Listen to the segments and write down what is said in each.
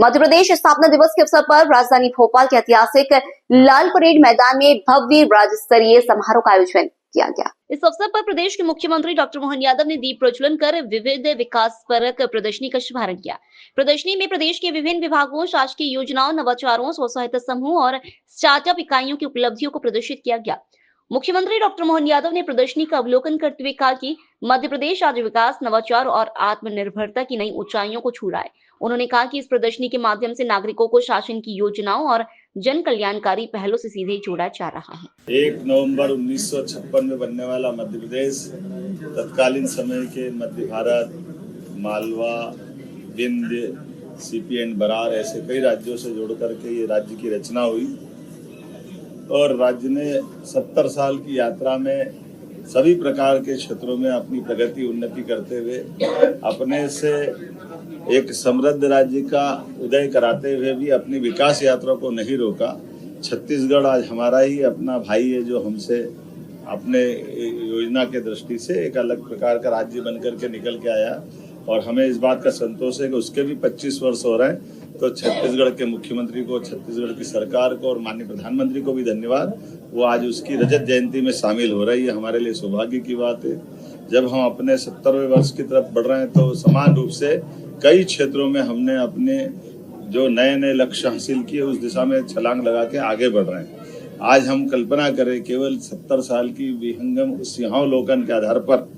मध्य प्रदेश स्थापना दिवस के अवसर पर राजधानी भोपाल के ऐतिहासिक लाल परेड मैदान में भव्य राज्य स्तरीय समारोह का आयोजन किया गया। इस अवसर पर प्रदेश के मुख्यमंत्री डॉक्टर मोहन यादव ने दीप प्रज्वलन कर विविध विकास परक प्रदर्शनी का शुभारंभ किया। प्रदर्शनी में प्रदेश के विभिन्न विभागों, शासकीय योजनाओं, नवाचारों, स्व सहायता समूह और स्टार्टअप इकाइयों की उपलब्धियों को प्रदर्शित किया गया। मुख्यमंत्री डॉक्टर मोहन यादव ने प्रदर्शनी का अवलोकन करते हुए कहा कि मध्य प्रदेश आज विकास, नवाचार और आत्मनिर्भरता की नई ऊंचाइयों को छू रहा है। उन्होंने कहा कि इस प्रदर्शनी के माध्यम से नागरिकों को शासन की योजनाओं और जन कल्याणकारी पहलों से सीधे जोड़ा जा रहा है। 1 नवंबर 1956 में बनने वाला मध्य प्रदेश तत्कालीन समय के मध्य भारत, मालवा, विंध्य, सीपीएन, बरार ऐसे कई राज्यों से जोड़ करके ये राज्य की रचना हुई और राज्य ने 70 साल की यात्रा में सभी प्रकार के क्षेत्रों में अपनी प्रगति उन्नति करते हुए अपने से एक समृद्ध राज्य का उदय कराते हुए भी अपनी विकास यात्रा को नहीं रोका। छत्तीसगढ़ आज हमारा ही अपना भाई है जो हमसे अपने योजना के दृष्टि से एक अलग प्रकार का राज्य बनकर के निकल के आया और हमें इस बात का संतोष है कि उसके भी 25 वर्ष हो रहे हैं। तो छत्तीसगढ़ के मुख्यमंत्री को, छत्तीसगढ़ की सरकार को और माननीय प्रधानमंत्री को भी धन्यवाद। वो आज उसकी रजत जयंती में शामिल हो रही है, हमारे लिए सौभाग्य की बात है। जब हम अपने 70वें वर्ष की तरफ बढ़ रहे हैं तो समान रूप से कई क्षेत्रों में हमने अपने जो नए नए लक्ष्य हासिल किए उस दिशा में छलांग लगा के आगे बढ़ रहे हैं। आज हम कल्पना करें केवल 70 साल की विहंगम सिंहावलोकन के आधार पर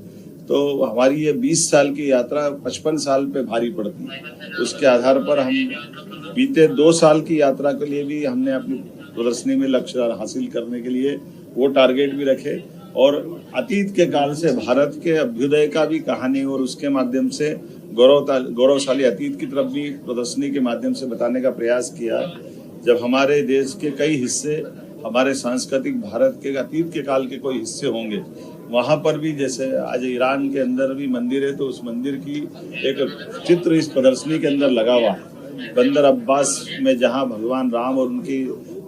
तो हमारी ये 20 साल की यात्रा 55 साल पे भारी पड़ती है। उसके आधार पर हम बीते 2 साल की यात्रा के लिए भी हमने अपनी प्रदर्शनी में लक्ष्य हासिल करने के लिए वो टारगेट भी रखे और अतीत के काल से भारत के अभ्युदय का भी कहानी और उसके माध्यम से गौरवशाली अतीत की तरफ भी प्रदर्शनी के माध्यम से बताने का प्रयास किया। जब हमारे देश के कई हिस्से हमारे सांस्कृतिक भारत के अतीत के काल के कोई हिस्से होंगे, वहां पर भी जैसे आज ईरान के अंदर भी मंदिर है तो उस मंदिर की एक चित्र इस प्रदर्शनी के अंदर लगा हुआ है। बंदर अब्बास में जहां भगवान राम और उनकी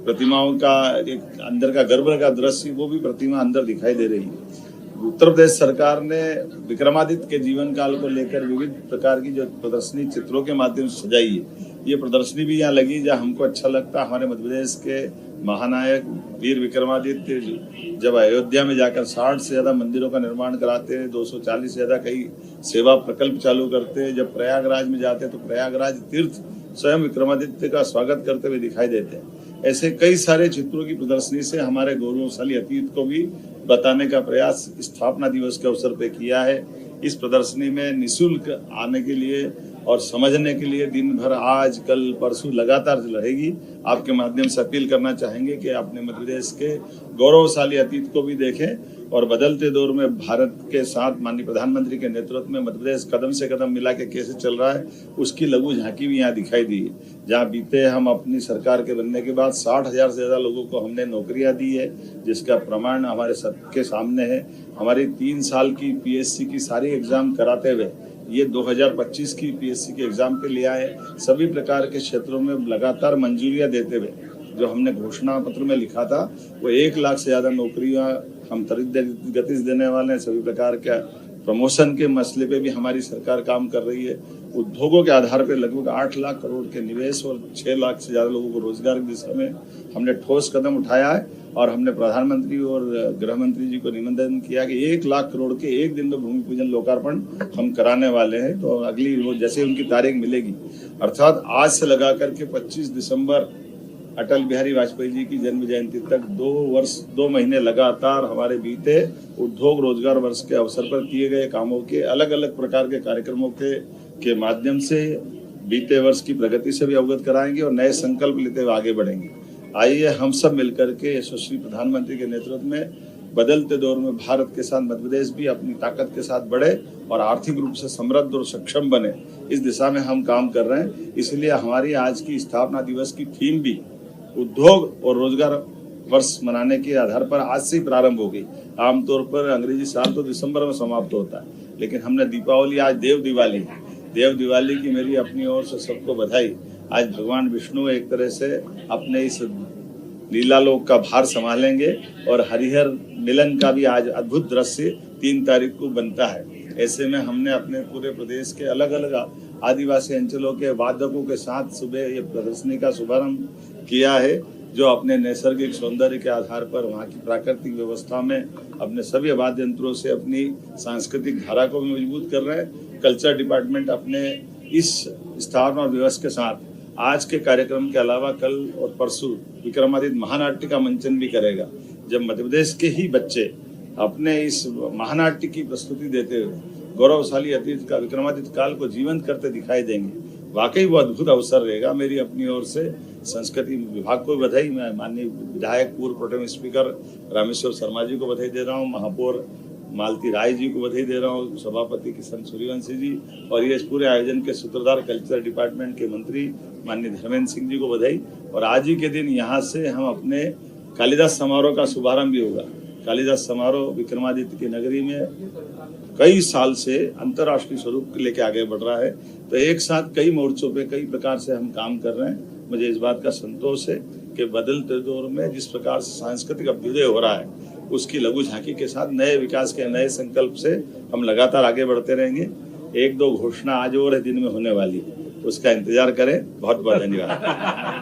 प्रतिमाओं का एक अंदर का गर्भ का दृश्य वो भी प्रतिमा अंदर दिखाई दे रही है। उत्तर प्रदेश सरकार ने विक्रमादित्य के जीवन काल को लेकर विविध प्रकार की जो प्रदर्शनी चित्रों के माध्यम से सजाई है, ये प्रदर्शनी भी यहाँ लगी जहाँ हमको अच्छा लगता है। हमारे मध्य प्रदेश के महानायक वीर विक्रमादित्य जब अयोध्या में जाकर 60 से ज्यादा मंदिरों का निर्माण कराते हैं, 240 से ज्यादा कई सेवा प्रकल्प चालू करते हैं, जब प्रयागराज में जाते हैं तो प्रयागराज तीर्थ स्वयं विक्रमादित्य का स्वागत करते हुए दिखाई देते हैं। ऐसे कई सारे चित्रों की प्रदर्शनी से हमारे गौरवशाली अतीत को भी बताने का प्रयास स्थापना दिवस के अवसर पे किया है। इस प्रदर्शनी में निःशुल्क आने के लिए और समझने के लिए दिन भर आज कल परसों लगातार रहेगी। आपके माध्यम से अपील करना चाहेंगे कि अपने मध्य प्रदेश के गौरवशाली अतीत को भी देखें और बदलते दौर में भारत के साथ माननीय प्रधानमंत्री के नेतृत्व में मध्य प्रदेश कदम से कदम मिला के कैसे चल रहा है उसकी लघु झांकी भी यहाँ दिखाई दी है। जहाँ बीते हम अपनी सरकार के बनने के बाद 60,000 से ज्यादा लोगों को हमने नौकरियां दी है, जिसका प्रमाण हमारे सबके सामने है। हमारी 3 साल की पीएससी की सारी एग्जाम कराते हुए ये 2025 की पीएससी के एग्जाम पे लिया है। सभी प्रकार के क्षेत्रों में लगातार मंजूरियां देते हुए जो हमने घोषणा पत्र में लिखा था वो 1 लाख से ज्यादा नौकरियां हम त्वरित गति से देने वाले हैं। सभी प्रकार के प्रमोशन के मसले पे भी हमारी सरकार काम कर रही है। उद्योगों के आधार पे लगभग 8 लाख करोड़ के निवेश और 6 लाख से ज्यादा लोगों को रोजगार की दिशा में हमने ठोस कदम उठाया है और हमने प्रधानमंत्री और गृह मंत्री जी को निवेदन किया कि 1 लाख करोड़ के एक दिन में भूमि पूजन लोकार्पण हम कराने वाले हैं। तो अगली रोज जैसे उनकी तारीख मिलेगी, अर्थात आज से लगा करके 25 दिसंबर अटल बिहारी वाजपेयी जी की जन्म जयंती तक 2 महीने लगातार हमारे बीते उद्योग रोजगार वर्ष के अवसर पर किए गए कामों के अलग अलग प्रकार के कार्यक्रमों के माध्यम से बीते वर्ष की प्रगति से भी अवगत कराएंगे और नए संकल्प लेते हुए आगे बढ़ेंगे। आइए हम सब मिलकर के यशस्वी प्रधानमंत्री के नेतृत्व में बदलते दौर में भारत के साथ मध्य प्रदेश भी अपनी ताकत के साथ बढ़े और आर्थिक रूप से समृद्ध और सक्षम बने, इस दिशा में हम काम कर रहे हैं। इसलिए हमारी आज की स्थापना दिवस की थीम भी उद्योग और रोजगार वर्ष मनाने के आधार पर आज से ही प्रारंभ हो गई। आमतौर पर अंग्रेजी साल तो दिसंबर में समाप्त होता है, लेकिन हमने दीपावली आज देव दिवाली की मेरी अपनी ओर से सबको बधाई। आज भगवान विष्णु एक तरह से अपने इस लीलालोक का भार संभालेंगे और हरिहर मिलन का भी आज अद्भुत दृश्य 3 तारीख को बनता है। ऐसे में हमने अपने पूरे प्रदेश के अलग अलग आदिवासी अंचलों के वादकों के साथ सुबह ये प्रदर्शनी का शुभारंभ किया है, जो अपने नैसर्गिक सौंदर्य के आधार पर वहाँ की प्राकृतिक व्यवस्था में अपने सभी वाद्य यंत्रों से अपनी सांस्कृतिक धारा को भी मजबूत कर रहे हैं। कल्चर डिपार्टमेंट अपने इस स्थान और दिवस के साथ आज के कार्यक्रम के अलावा कल और परसों विक्रमादित्य महानाट्य का मंचन भी करेगा। जब मध्य प्रदेश के ही बच्चे अपने इस महानाट्य की प्रस्तुति देते हुए गौरवशाली अतीत का विक्रमादित्य काल को जीवंत करते दिखाई देंगे, वाकई वो अद्भुत अवसर रहेगा। मेरी अपनी ओर से संस्कृति विभाग को बधाई, मैं माननीय विधायक पूर्व प्रोटेम स्पीकर रामेश्वर शर्मा जी को बधाई दे रहा हूँ, महापौर मालती राय जी को बधाई दे रहा हूँ, सभापति किशन सूर्यवंशी जी और ये पूरे आयोजन के सूत्रधार कल्चर डिपार्टमेंट के मंत्री माननीय धर्मेंद्र सिंह जी को बधाई। और आज ही के दिन यहाँ से हम अपने कालिदास समारोह का शुभारंभ भी होगा। कालिदास समारोह विक्रमादित्य की नगरी में कई साल से अंतर्राष्ट्रीय स्वरूप लेके आगे बढ़ रहा है, तो एक साथ कई मोर्चों पे कई प्रकार से हम काम कर रहे हैं। मुझे इस बात का संतोष है कि बदलते दौर में जिस प्रकार से सांस्कृतिक अभ्युदय हो रहा है, उसकी लघु झांकी के साथ नए विकास के नए संकल्प से हम लगातार आगे बढ़ते रहेंगे। एक दो घोषणा आज और दिन में होने वाली, उसका इंतजार करें। बहुत बहुत धन्यवाद।